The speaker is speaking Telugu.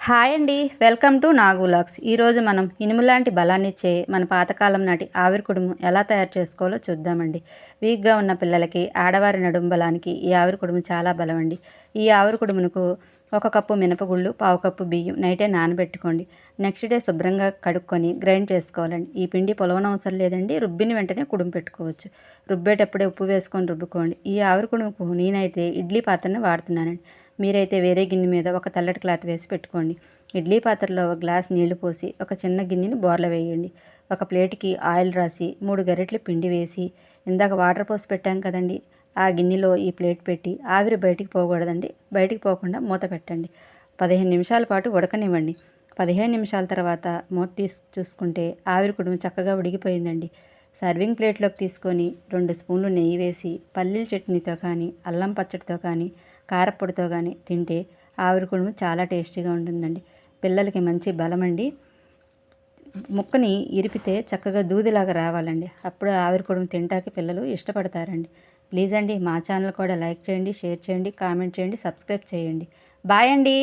హాయ్ అండి. Welcome to Nagu vlogs. ఈరోజు మనం ఇనుములాంటి బలాన్నిచ్చే మన పాతకాలం నాటి ఆవిరి కుడుము ఎలా తయారు చేసుకోవాలో చూద్దామండి. వీక్గా ఉన్న పిల్లలకి, ఆడవారి నడుము బలానికి ఈ ఆవిరి కుడుము చాలా బలమండి. ఈ ఆవిరి కుడుమునకు 1 కప్పు మినపగుళ్ళు, పావు కప్పు బియ్యం నైటే నానబెట్టుకోండి. నెక్స్ట్ డే శుభ్రంగా కడుక్కొని గ్రైండ్ చేసుకోవాలండి. ఈ పిండి పొలవనవసరం లేదండి. రుబ్బిన వెంటనే కుడుము పెట్టుకోవచ్చు. రుబ్బేటప్పుడే ఉప్పు వేసుకొని రుబ్బుకోండి. ఈ ఆవిరి కుడుముకు నేనైతే ఇడ్లీ పాత్రని వాడుతున్నానండి. మీరైతే వేరే గిన్నె మీద ఒక తెల్లటి క్లాత్ వేసి పెట్టుకోండి. ఇడ్లీ పాత్రలో ఒక గ్లాస్ నీళ్లు పోసి ఒక చిన్న గిన్నెని బోర్ల వేయండి. ఒక ప్లేట్కి ఆయిల్ రాసి 3 గరిటెలు పిండి వేసి ఇందాక వాటర్ పోసి పెట్టాం కదండి, ఆ గిన్నెలో ఈ ప్లేట్ పెట్టి ఆవిరి బయటికి పోకూడదండి. బయటికి పోకుండా మూత పెట్టండి. 15 నిమిషాల పాటు ఉడకనివ్వండి. 15 నిమిషాల తర్వాత మూత తీసి చూసుకుంటే ఆవిరి కుడుము చక్కగా ఉడికిపోయిందండి. సర్వింగ్ ప్లేట్లోకి తీసుకొని 2 స్పూన్లు నెయ్యి వేసి పల్లీల చట్నీతో కానీ, అల్లం పచ్చడితో కానీ, కారప్పొడితో కానీ తింటే ఆవిరి కుడుము చాలా టేస్టీగా ఉంటుందండి. పిల్లలకి మంచి బలమండి. ముక్కని ఇరిపితే చక్కగా దూదిలాగా రావాలండి. అప్పుడు ఆవిరి కుడుము తింటాకి పిల్లలు ఇష్టపడతారండి. ప్లీజ్ అండి, మా ఛానల్ కూడా లైక్ చేయండి, షేర్ చేయండి, కామెంట్ చేయండి, సబ్స్క్రైబ్ చేయండి. బాయ్ అండి.